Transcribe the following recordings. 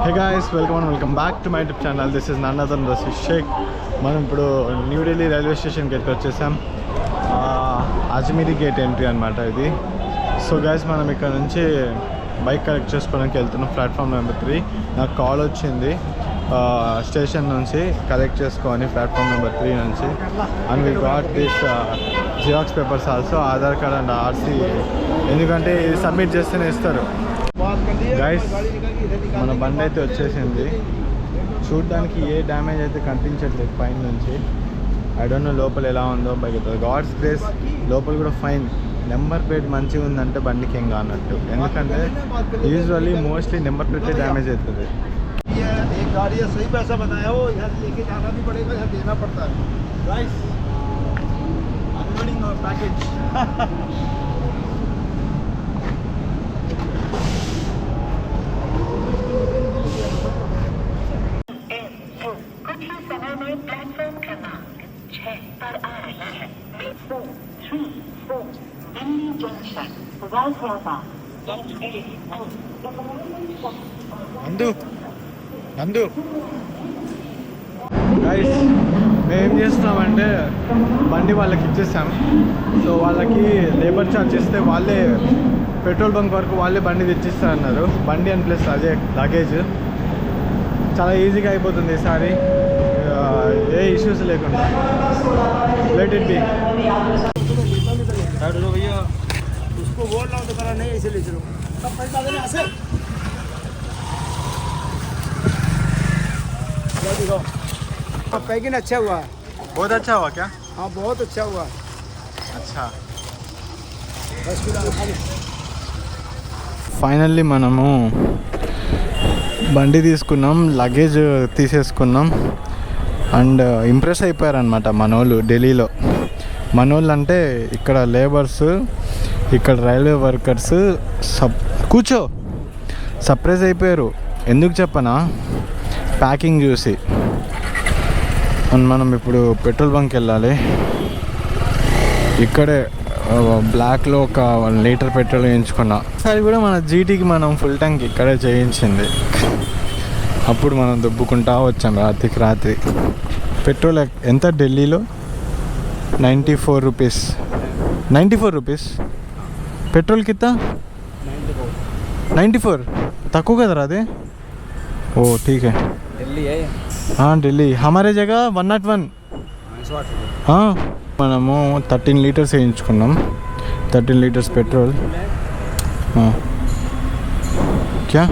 Hey guys, welcome back to my YouTube channel. This is none other than Rashid Sheikh. మనం ఇప్పుడు new Delhi railway స్టేషన్కి అయితే వచ్చేసాం. Ajmeri gate entry అనమాట ఇది. సో గైస్ మనం ఇక్కడ నుంచి బైక్ కలెక్ట్ చేసుకోవడానికి వెళ్తున్నాం. ప్లాట్ఫామ్ నెంబర్ 3 నాకు కాల్ వచ్చింది స్టేషన్ నుంచి కలెక్ట్ చేసుకోని ప్లాట్ఫామ్ నెంబర్ 3 నుంచి. And we got this xerox papers also, Aadhaar card and RC, ఎందుకంటే ఇది సబ్మిట్ చేస్తేనే ఇస్తారు. గైస్ మన బండి అయితే వచ్చేసింది. చూడడానికి ఏ డ్యామేజ్ అయితే కనిపించట్లేదు పైన నుంచి. ఐ డోంట్ నో లోపల ఎలా ఉందో, బట్ గాడ్స్ గ్రేస్ లోపల కూడా ఫైన్. నెంబర్ ప్లేట్ మంచిగా ఉందంటే బండికి ఏం కానట్టు, ఎందుకంటే యూజువల్లీ మోస్ట్లీ నెంబర్ ప్లేటే డ్యామేజ్ అవుతుంది. प्लेटफॉर्म क्रमांक 6 पर आ रही है 434 दिल्ली जंक्शन गाजियाबाद। నందు గైస్ మేము ఏం చేస్తున్నామంటే బండి వాళ్ళకి ఇచ్చేసాం. సో వాళ్ళకి లేబర్ ఛార్జ్ ఇస్తే వాళ్ళే పెట్రోల్ బంక్ వరకు వాళ్ళే బండి తెచ్చిస్తారన్నారు. బండి అండ్ ప్లస్ అదే లగేజ్ చాలా ఈజీగా అయిపోతుంది ఈసారి, ఏ ఇష్యూస్ లేకుండా. Let it be. पैकिंग अच्छा हुआ, बहुत अच्छा हुआ क्या? हाँ बहुत अच्छा हुआ। अच्छा, ఫైనల్లీ మనము బండి తీసుకున్నాం, లగేజ్ తీసేసుకున్నాం. అండ్ ఇంప్రెస్ అయిపోయారనమాట మనోళ్ళు ఢిల్లీలో. మనోళ్ళు అంటే ఇక్కడ లేబర్స్, ఇక్కడ రైల్వే వర్కర్స్ కూర్చో సర్ప్రైజ్ అయిపోయారు. ఎందుకు చెప్పనా, ప్యాకింగ్ చూసి. మనం ఇప్పుడు పెట్రోల్ బంక్ వెళ్ళాలి. ఇక్కడే బ్లాక్లో ఒక 1 లీటర్ పెట్రోల్ వేయించుకున్నా. సరే కూడా మన జీటీకి మనం ఫుల్ ట్యాంక్ ఇక్కడే చేయించింది. అప్పుడు మనం దుబ్బుకుంటా వచ్చాం రాత్రికి రాత్రి. పెట్రోల్ ఎంత ఢిల్లీలో? 94 రూపీస్. 94 రూపీస్ పెట్రోల్ కింద 94 తక్కువ కదరా అదే. ఓ ఠీక్ హై, ఢిల్లీ హమారే జగह 101. మనము 13 లీటర్స్ వేయించుకున్నాం. 13 లీటర్స్ పెట్రోల్. క్యా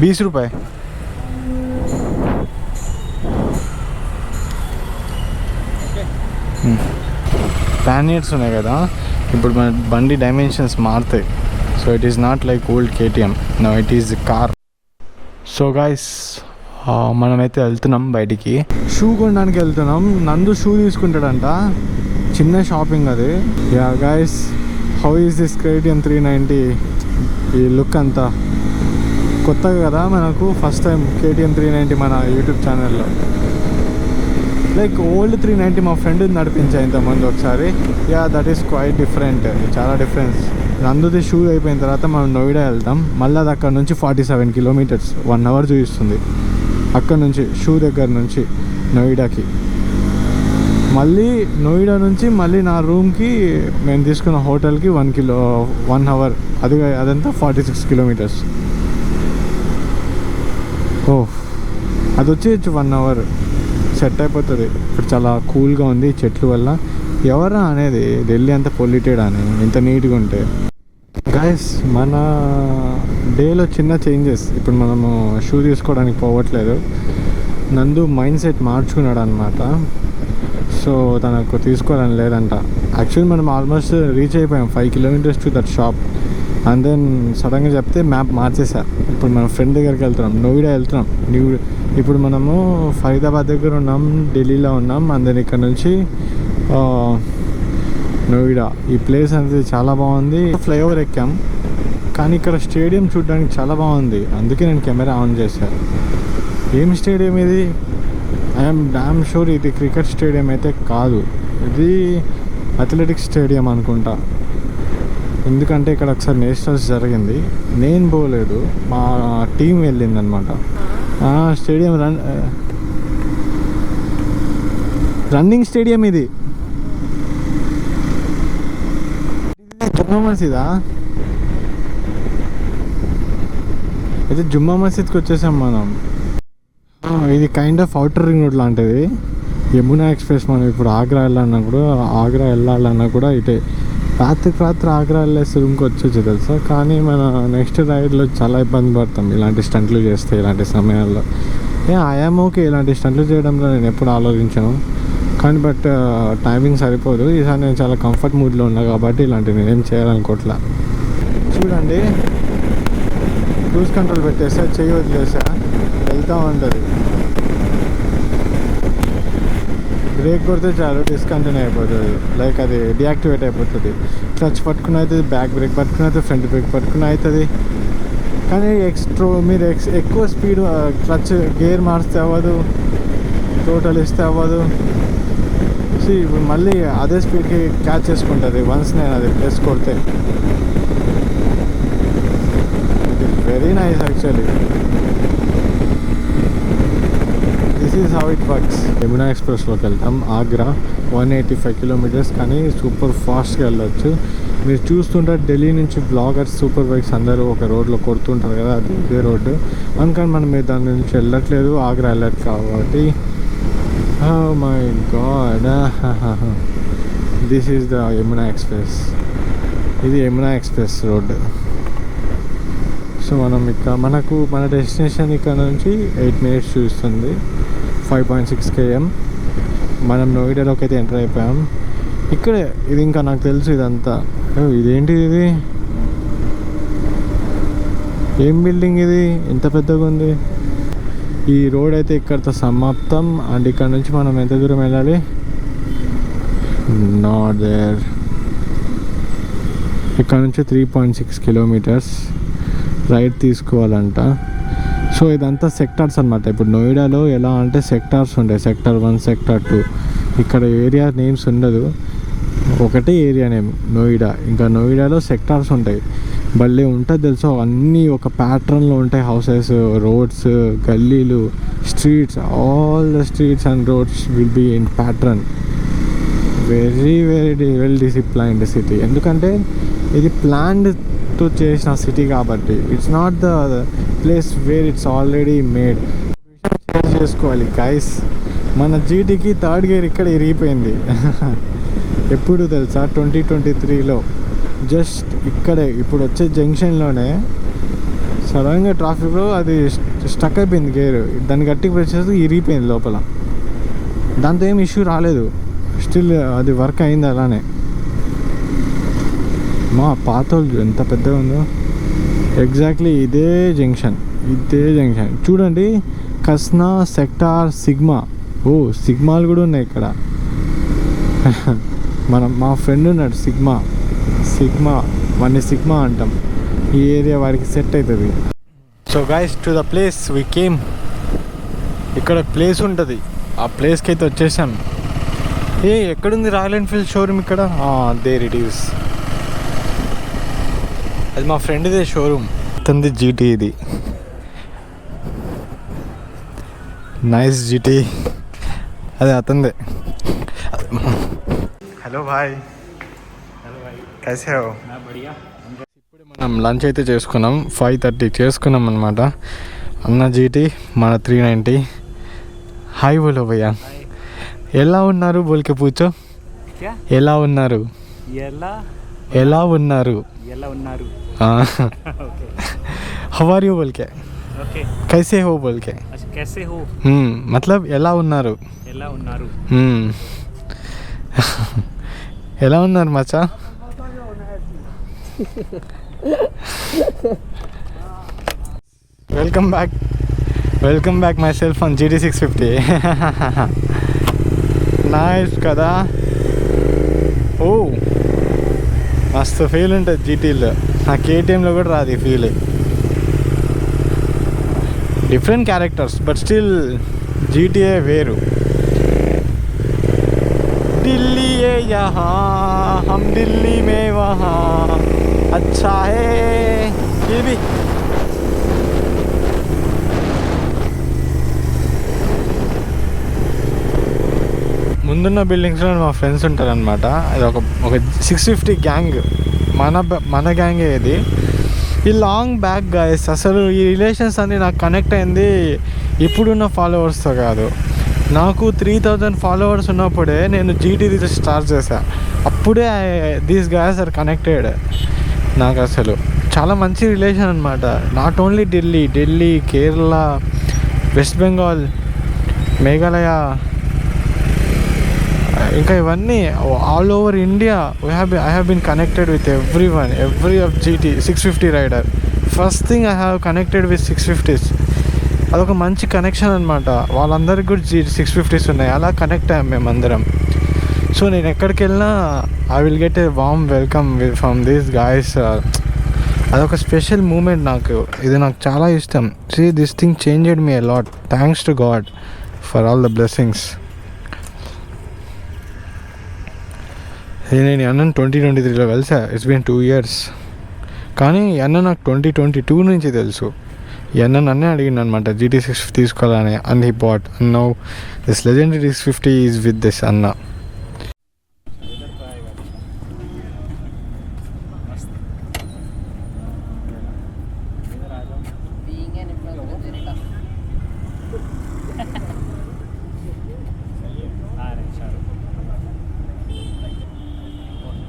20 రూపాయ. ప్యానియర్స్ ఉన్నాయి కదా, ఇప్పుడు మన బండి డైమెన్షన్స్ మారుతాయి. So it is not like old KTM, no it is car. So guys మనమైతే వెళ్తున్నాం బయటికి. షూ కొనడానికి వెళ్తున్నాం. నందు షూ తీసుకుంటాడంట, చిన్న షాపింగ్ అది. Yeah guys, how is this KTM 390? ఈ లుక్ అంతా కొత్తగా కదా మనకు, ఫస్ట్ టైం కేటీఎం 390 మన యూట్యూబ్ ఛానల్లో. లైక్ ఓల్డ్ 390 మా ఫ్రెండ్ నడిపించా ఇంతకుముందు ఒకసారి. Yeah that is quite different, చాలా డిఫరెన్స్. నందుది షూ అయిపోయిన తర్వాత మనం నోయిడా వెళ్తాం. మళ్ళీ అది అక్కడ నుంచి 47 కిలోమీటర్స్, 1 అవర్ చూపిస్తుంది అక్కడ నుంచి, షూ దగ్గర నుంచి నోయిడాకి. మళ్ళీ నోయిడా నుంచి మళ్ళీ నా రూమ్కి మేము తీసుకున్న హోటల్కి 1 అవర్, అదంతా 46 కిలోమీటర్స్. ఓ అది వచ్చేయచ్చు 1 అవర్, సెట్ అయిపోతుంది. ఇప్పుడు చాలా కూల్గా ఉంది చెట్లు వల్ల. ఎవరా అనేది ఢిల్లీ అంత పొల్యూటెడ్ అని, ఇంత నీట్గా ఉంటే. గైస్ మన డేలో చిన్న చేంజెస్. ఇప్పుడు మనము షూ తీసుకోవడానికి పోవట్లేదు. నందు మైండ్ సెట్ మార్చుకున్నాడు అనమాట. సో తనకు తీసుకోవాలని లేదంట. యాక్చువల్లీ మనం ఆల్మోస్ట్ రీచ్ అయిపోయాం 5 kilometers to that shop. And then సడన్గా చెప్తే మ్యాప్ మార్చేసా. ఇప్పుడు మనం ఫ్రెండ్ దగ్గరికి వెళ్తున్నాం, నోయిడా వెళ్తున్నాం. ఇప్పుడు మనము ఫరీదాబాద్ దగ్గర ఉన్నాం, ఢిల్లీలో ఉన్నాం. అండ్ దెన్ ఇక్కడ నుంచి నోయిడా. ఈ ప్లేస్ అనేది చాలా బాగుంది. ఫ్లైఓవర్ ఎక్కాం, కానీ ఇక్కడ స్టేడియం చూడడానికి చాలా బాగుంది. అందుకే నేను కెమెరా ఆన్ చేశాను. ఏం స్టేడియం ఇది? ఐఎమ్ డామ్ షూర్ ఇది క్రికెట్ స్టేడియం అయితే కాదు, ఇది అథ్లెటిక్స్ స్టేడియం అనుకుంటా. ఎందుకంటే ఇక్కడ ఒకసారి నేషనల్స్ జరిగింది, నేను పోలేదు, మా టీం వెళ్ళింది అనమాట. స్టేడియం రన్నింగ్ స్టేడియం ఇది. జుమ్మా మసీదా? అయితే జుమ్మా మసీద్కి వచ్చేసాం మనం. ఇది kind of outer ring road లాంటిది. యమునా ఎక్స్ప్రెస్ మనం ఇప్పుడు ఆగ్రా వెళ్ళాలన్నా కూడా ఇటే రాత్రి ఆగ్రా వెళ్ళేసి రూమ్కి వచ్చేది తెలుసా. కానీ మన నెక్స్ట్ రైడ్లో చాలా ఇబ్బంది పడతాం ఇలాంటి స్టంట్లు చేస్తే, ఇలాంటి సమయాల్లో. ఐఎమ్ ఓకే ఇలాంటి స్టంట్లు చేయడంలో నేను ఎప్పుడు ఆలోచించాను, కానీ బట్ టైమింగ్ సరిపోదు. ఈసారి నేను చాలా కంఫర్ట్ మూడ్లో ఉన్నా కాబట్టి ఇలాంటివి నేనేం చేయాలనుకోవట్లే. చూడండి, క్రూజ్ కంట్రోల్ పెట్టేసా, చెయ్యి వదిలేసా, వెళ్తూ ఉంటుంది. బ్రేక్ కొడితే చాలు డిస్కంటిన్యూ అయిపోతుంది, లైక్ అది డియాక్టివేట్ అయిపోతుంది. క్లచ్ పట్టుకుని అవుతుంది, బ్యాక్ బ్రేక్ పట్టుకుని అవుతుంది, ఫ్రంట్ బ్రేక్ పట్టుకుని అవుతుంది. కానీ మీరు ఎక్కువ స్పీడ్ క్లచ్ గేర్ మార్చితే అవ్వదు, టోటల్ ఇస్తే అవ్వదు. ఇప్పుడు మళ్ళీ అదే స్పీడ్కి క్యాచ్ చేసుకుంటుంది వన్స్ నేను అది ప్రెస్ కొడితే. It is very nice actually. This is how it works. Yamuna ఎక్స్ప్రెస్లోకి వెళ్తాం ఆగ్రా, 185 కిలోమీటర్స్, కానీ సూపర్ ఫాస్ట్గా వెళ్ళొచ్చు. మీరు చూస్తుంటారు ఢిల్లీ నుంచి బ్లాగర్స్, సూపర్ బైక్స్ అందరూ ఒక రోడ్లో కొడుతుంటారు కదా, అది ఇదే రోడ్డు. అందుకని మనం దాని నుంచి వెళ్ళట్లేదు, ఆగ్రా వెళ్ళట్లేదు కాబట్టి. Oh my god, this is the Yamuna Express. ఇది యమునా ఎక్స్ప్రెస్ రోడ్. సో మన డెస్టినేషన్ ఇక్కడ నుంచి 8 minutes చూస్తుంది, 5.6 km. మనం నోయిడాలోకి అయితే ఎంటర్ అయిపోయాం. ఇక్కడే ఇది, ఇంకా నాకు తెలుసు ఇదంతా. ఇదేంటిది, ఇది ఏం బిల్డింగ్ ఇది, ఎంత పెద్దగా ఉంది. ఈ రోడ్ అయితే ఇక్కడతో సమాప్తం. అండ్ ఇక్కడ నుంచి మనం ఎంత దూరం వెళ్ళాలి, నాట్ దేర్. ఇక్కడ నుంచి 3.6 kilometers రైట్ తీసుకోవాలంట. సో ఇదంతా సెక్టార్స్ అనమాట. ఇప్పుడు నోయిడాలో ఎలా అంటే సెక్టార్స్ ఉంటాయి, సెక్టార్ 1, సెక్టార్ 2. ఇక్కడ ఏరియా నేమ్స్ ఉండదు, ఒకటే ఏరియా నేమ్ నోయిడా. ఇంకా నోయిడాలో సెక్టార్స్ ఉంటాయి, భలే ఉంటుంది తెలుసు. అన్నీ ఒక ప్యాటర్న్లో ఉంటాయి, హౌసెస్, రోడ్స్, గల్లీలు, streets. All the streets and roads will be in pattern. Very well disciplined city. ఎందుకంటే ఇది ప్లాన్డ్తో చేసిన సిటీ కాబట్టి. It's not the place where it's already made. Share చేసుకోవాలి గైస్, మన జీటీకి 3rd గేర్ ఇక్కడ ఇరిగిపోయింది. ఎప్పుడు తెలుసా, 2023లో జస్ట్ ఇక్కడే ఇప్పుడు వచ్చే జంక్షన్లోనే సడన్గా ట్రాఫిక్లో అది స్టక్ అయిపోయింది గేర్. దాన్ని గట్టిగా ప్రెస్ చేస్తే ఇరిగిపోయింది లోపల. దాంతో ఏం ఇష్యూ రాలేదు, స్టిల్ అది వర్క్ అయింది అలానే. మా పాతోళ్ళు ఎంత పెద్దగా ఉందో. ఎగ్జాక్ట్లీ ఇదే జంక్షన్ చూడండి, కస్నా, సెక్టార్, సిగ్మా. ఓ సిగ్మాలు కూడా ఉన్నాయి ఇక్కడ. మా ఫ్రెండ్ ఉన్నాడు సిగ్మా వాడిని సిగ్మా అంటాం. ఈ ఏరియా వాడికి సెట్ అవుతుంది. So guys, to the place we came. ఇక్కడ ప్లేస్ ఉంటుంది, ఆ ప్లేస్కి అయితే వచ్చేసాం. ఎక్కడుంది రాయల్ ఎన్ఫీల్డ్ షోరూమ్? ఇక్కడ దేర్ ఇట్ ఈస్. అది మా ఫ్రెండ్దే షోరూమ్. అతనిది జీటీ, ఇది నైస్ జీటీ, అది అతనిదే. హలో భాయ్, కైసే హో? ఇప్పుడు మనం లంచ్ అయితే చేసుకున్నాం, 5:30 చేసుకున్నాం అనమాట. అన్న జీటీ, మన 390. హాయ్ బోలో భయ్యా, ఎలా ఉన్నారు? బోల్కే పూచో, ఎలా ఉన్నారు? హౌ ఆర్ యూ బోల్కే, कैसे हो बोल के. कैसे हो मतलब ఎలా ఉన్నారు. ఎలా ఉన్నారు మచ్చా? Welcome back my self on GT 650. Nice కదా. ఓ మస్తు ఫీల్ ఉంటుంది జీటీలో. నా KTMలో కూడా రాదు ఈ feel. Different characters but still GTA వేరు. ఢిల్లీ ఏ యహా హమ్ ఢిల్లీ మే వహా अच्छा है ये भी. ముందున్న బిల్డింగ్స్లో మా ఫ్రెండ్స్ ఉంటారనమాట. అది ఒక 650 గ్యాంగ్, మన గ్యాంగే ఇది. ఈ లాంగ్ బ్యాక్ గైస్. అసలు ఈ రిలేషన్స్ అన్నీ నాకు కనెక్ట్ అయింది ఇప్పుడున్న ఫాలోవర్స్తో కాదు. నాకు 3000 ఫాలోవర్స్ ఉన్నప్పుడే నేను జీటీ స్టార్ట్ చేశా. అప్పుడే దీస్ గైస్ ఆర్ కనెక్టెడ్. నాకు అసలు చాలా మంచి రిలేషన్ అనమాట. Not only Delhi, Kerala, West Bengal, Meghalaya, ఇంకా ఇవన్నీ all over India. I have been connected with every of GT 650 rider. First thing I have connected with 650s. అదొక మంచి కనెక్షన్ అనమాట. వాళ్ళందరికీ కూడా 650s ఉన్నాయి. అలా కనెక్ట్ అయ్యాం మేమందరం. సో నేను ఎక్కడికి వెళ్ళినా I will get a warm welcome from these guys. అదొక స్పెషల్ మూమెంట్ నాకు. ఇది నాకు చాలా ఇష్టం. This thing changed me a lot. Thanks to God for all the blessings. నేను అన్నను 2023లో కలిసా. It's been 2 years. కానీ అన్న నాకు 2022 నుంచి తెలుసు. ఈ అన్న నన్నే అడిగింది అనమాట GT 650 తీసుకోవాలని. And he bought. And now this legendary 650 is with this అన్న.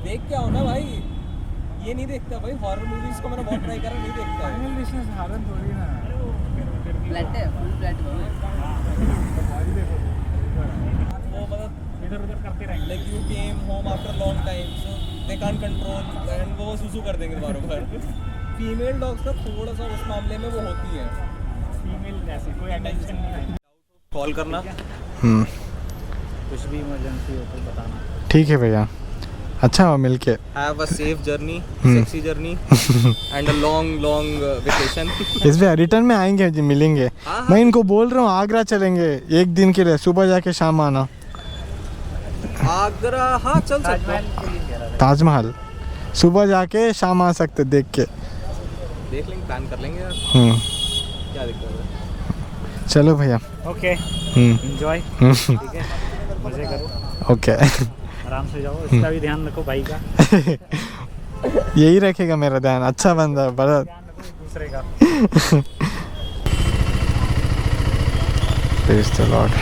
देख क्या हो ना भाई, ये नहीं देखता भाई. हॉरर मूवीज को मैंने बहुत ट्राई करा, नहीं देखता. फाइनल डिस्टेंस हॉरर थोड़ी ना. ब्लड है, फुल ब्लड. वो मतलब इधर-उधर करते रहेंगे. Like you came home after long time, so they can't control and वो सुसु कर देंगे बार-बार. फीमेल डॉग्स का थोड़ा सा उस मामले में वो होती है. फीमेल ऐसे कोई अटेंशन नहीं है. कॉल करना. कुछ भी इमरजेंसी हो तो बताना. ठीक है भैया. अच्छा हुआ मिलके. Have a safe journey, sexy journey, and a long vacation. इसमें रिटर्न में आएंगे जी, मिलेंगे. मैं इनको बोल रहा हूँ आगरा चलेंगे 1 दिन के लिए, सुबह जाके शाम आना. आगरा हाँ चल सकते हैं. ताजमहल सुबह जाके शाम आ सकते देख के. देख लेंगे, प्लान कर लेंगे यार. क्या दिक्कत है. चलो भैया. Okay enjoy. ठीक है, मजे करो. ओके आराम से जाओ. इसका भी ध्यान रखो भाई का. यही रखेगा मेरा ध्यान. अच्छा बंदा बड़ा. दूसरे का. Praise the Lord.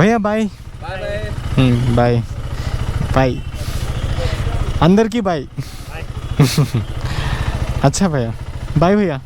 भैया बाय. Bye bye bye. अंदर की बाय. अच्छा भैया. बाय भैया.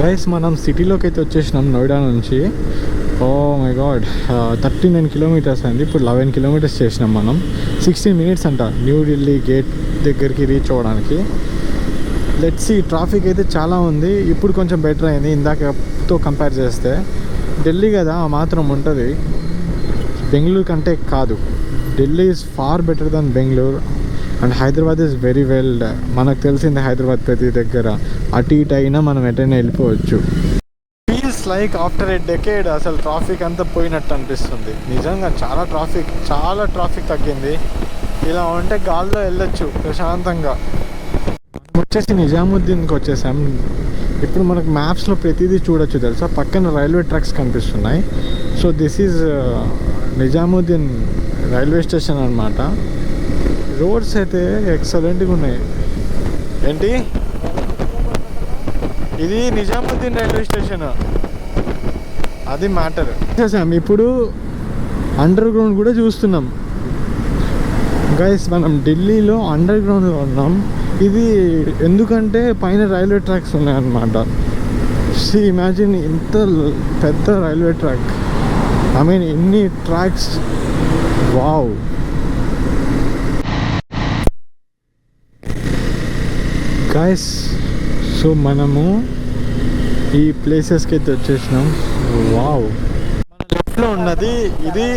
గైస్ మనం సిటీలోకి అయితే వచ్చేసినాం నోయిడా నుంచి. ఓ మై గాడ్ 39 కిలోమీటర్స్ అయింది. ఇప్పుడు 11 కిలోమీటర్స్ చేసినాం మనం. 16 మినిట్స్ అంట న్యూఢిల్లీ గేట్ దగ్గరికి రీచ్ అవ్వడానికి. Let's see. ట్రాఫిక్ అయితే చాలా ఉంది. ఇప్పుడు కొంచెం బెటర్ అయింది ఇందాకతో కంపేర్ చేస్తే. ఢిల్లీ కదా ఆ మాత్రం ఉంటుంది, బెంగళూరు కంటే కాదు. Delhi is far better then Bengaluru. And Hyderabad is very well. మనకు తెలిసింది హైదరాబాద్ ప్రతి దగ్గర అటు ఇటు అయినా మనం ఎటైనా వెళ్ళిపోవచ్చు. ఫీల్స్ లైక్ ఆఫ్టర్ ఏ డెకేడ్ అసలు ట్రాఫిక్ అంతా పోయినట్టు అనిపిస్తుంది. నిజంగా చాలా ట్రాఫిక్ తగ్గింది. ఇలా ఉంటే గాల్లో వెళ్ళొచ్చు ప్రశాంతంగా. వచ్చేసి నిజాముద్దీన్కి వచ్చేసాం. ఇప్పుడు మనకు మ్యాప్స్లో ప్రతిదీ చూడొచ్చు తెలుసా. పక్కన రైల్వే ట్రాక్స్ కనిపిస్తున్నాయి. So this is Nizamuddin railway station అనమాట. రోడ్స్ అయితే ఎక్సలెంట్గా ఉన్నాయి. ఏంటి ఇది నిజాముద్దీన్ రైల్వే స్టేషన్, అది మ్యాటర్. చేసాం ఇప్పుడు అండర్ గ్రౌండ్ కూడా చూస్తున్నాం. గైస్ మనం ఢిల్లీలో అండర్ గ్రౌండ్లో ఉన్నాం. ఇది ఎందుకంటే పైన రైల్వే ట్రాక్స్ ఉన్నాయన్నమాట. సి ఇమాజిన్ ఇంత పెద్ద రైల్వే ట్రాక్, ఐ మీన్ ఇన్ని ట్రాక్స్. వావ్. గైస్ సో మనము ఈ ప్లేసెస్కి అయితే వచ్చేసినాం. వావ్. మన లెఫ్ట్లో ఉన్నది ఇది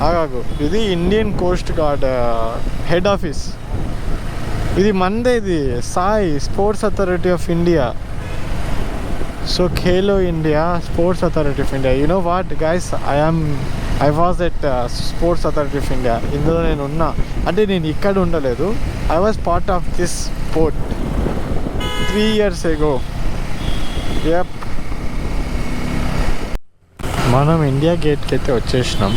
ఆగాగు, ఇది Indian coast guard head office. ఇది మనదే, ఇది Sai sports authority of India. So Khelo India sports authority of India. You know what guys, I was at sports authority of India. ఇందులో నేను ఉన్నా, అంటే నేను ఇక్కడ ఉండలేదు. I was part of this sport 3 years ago. Yup. మనం ఇండియా గేట్కి అయితే వచ్చేసినాం.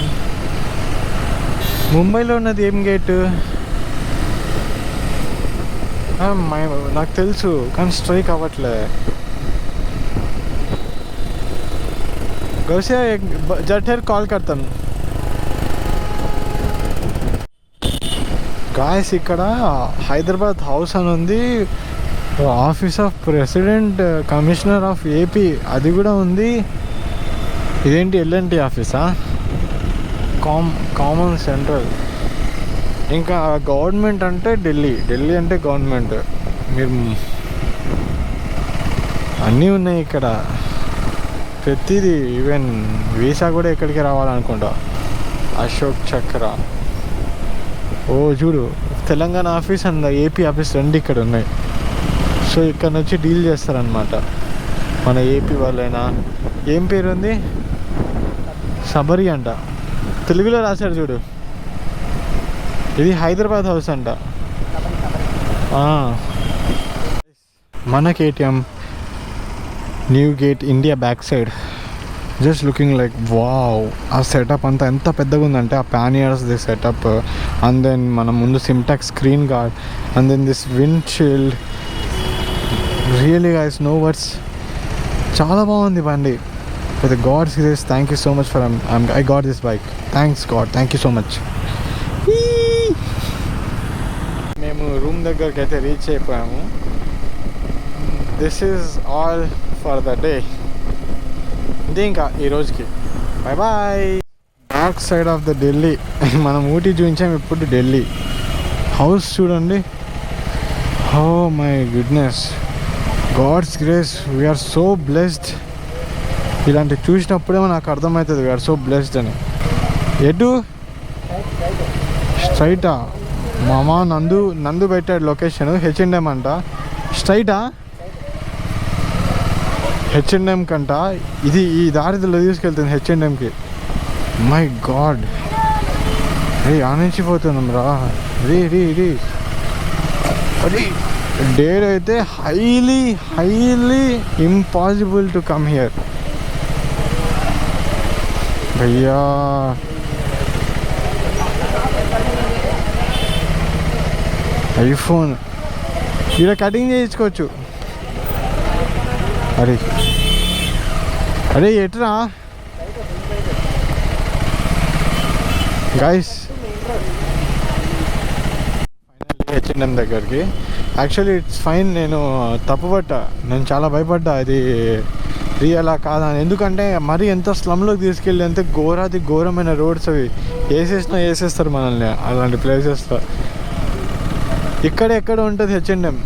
ముంబైలో ఉన్నది ఏం గేటు నాకు తెలుసు, కానీ స్ట్రైక్ అవ్వట్లే. గౌసియా జఠేర్ కాల్ కడతాను. గాయస్ ఇక్కడ హైదరాబాద్ హౌస్ అని ఉంది, office of president commissioner of AP అది కూడా ఉంది. ఇదేంటి ఎల్ఎన్టీ ఆఫీసా? Common central. ఇంకా గవర్నమెంట్ అంటే ఢిల్లీ అంటే గవర్నమెంట్. మీరు అన్నీ ఉన్నాయి ఇక్కడ, ప్రతిదీ. ఈవెన్ వీసా కూడా ఇక్కడికి రావాలనుకుంటా. అశోక్ చక్ర. ఓ చూడు, Telangana office and AP office రెండు ఇక్కడ ఉన్నాయి. సో ఇక్కడ నుంచి డీల్ చేస్తారనమాట మన ఏపీ వాళ్ళైనా. ఏం పేరు ఉంది? సబరి అంట. తెలుగులో రాశాడు చూడు. ఇది హైదరాబాద్ హౌస్ అంట. మన KTM new gate India back side just looking like wow. ఆ సెటప్ అంతా ఎంత పెద్దగా ఉందంటే, ఆ panniers the setup, and then మన ముందు సిమ్టాక్ screen guard, and then this wind shield. Really guys, no words. చాలా బాగుంది బండి. With God's grace, thank you so much for I got this bike. Thanks God, thank you so much. మేము room దగ్గరికి అయితే reach అయిపోయాము. This is all for the day. ఇది ఇంకా ఈరోజుకి bye bye. Back side of the Delhi. మనం ఊటీ చూపించాము, ఇప్పుడు ఢిల్లీ హౌస్ చూడండి. Oh my goodness, God's grace, we are so blessed. ఇలాంటి చూసినప్పుడే నాకు అర్థమవుతుంది వీఆర్ సో బ్లెస్డ్ అని. ఎటు స్ట్రైటా? మామ నందు పెట్టాడు లొకేషన్. H&M అంట. స్ట్రైటా? H&M కంట. ఇది ఈ దారిలో తీసుకెళ్తుంది H&Mకి. మై గాడ్, రే ఆనించి పోతున్నాం రా. రీ అది డేర్ అయితే highly impossible to come here భయ్యా. ఐఫోన్ ఇక్కడ కటింగ్ చేయించుకోవచ్చు. అరే ఎట్రా గైస్. ఫైనల్లీ H&M దగ్గరికి. Actually it's fine. నేను తప్పుపట్టా, నేను చాలా భయపడ్డా. అది రియలా కాదా అని. ఎందుకంటే మరి ఎంత స్లమ్లోకి తీసుకెళ్ళి ఎంత ఘోరమైన రోడ్స్ అవి వేసేస్తారు మనల్ని అలాంటి ప్లేసెస్లో. ఎక్కడ ఉంటుంది H&M?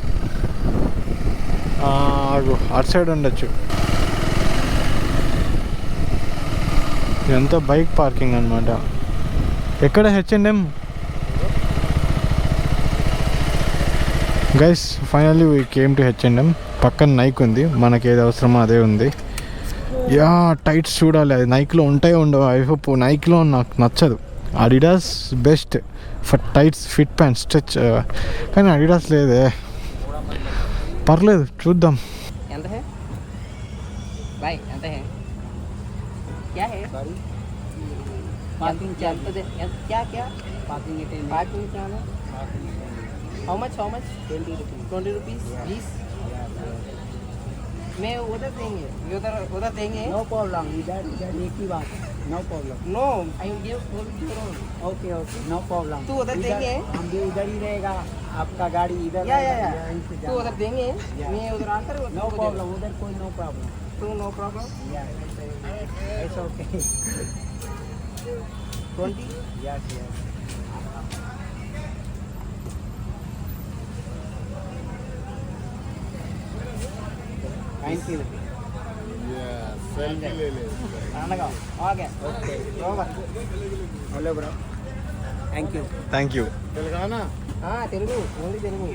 అటు సైడ్ ఉండొచ్చు. ఇదంతా బైక్ పార్కింగ్ అనమాట. ఎక్కడ H&M? Guys finally we came to H&M. పక్కన నైక్ ఉంది, మనకి ఏది అవసరమో అదే ఉంది. యా టైట్స్ చూడాలి, అది నైక్లో ఉంటాయో ఉండవు. ఐ హోప్ నైక్లో నాకు నచ్చదు. Adidas best for tights fit pant stretch, కానీ అడిడాస్ లేదే. పర్లేదు చూద్దాం. ఎంత హై भाई ఎంత హై क्या है पार्किंग चार्ज क्या parking charge how much 20 rupees please. मैं उधर देंगे उधर देंगे. नो प्रॉब्लम, इधर एक ही बात, no problem. No I will give okay no problem. तू उधर देंगे, हम भी उधर ही रहेगा, आपका गाड़ी इधर. या तू उधर देंगे, मैं उधर आकर नो प्रॉब्लम, उधर कोई नो प्रॉब्लम. तू no problem. It's okay. 20. Yes. Thank you. అనగా okay over. Hello bro, thank you. Thank you. Telugu only Telugu.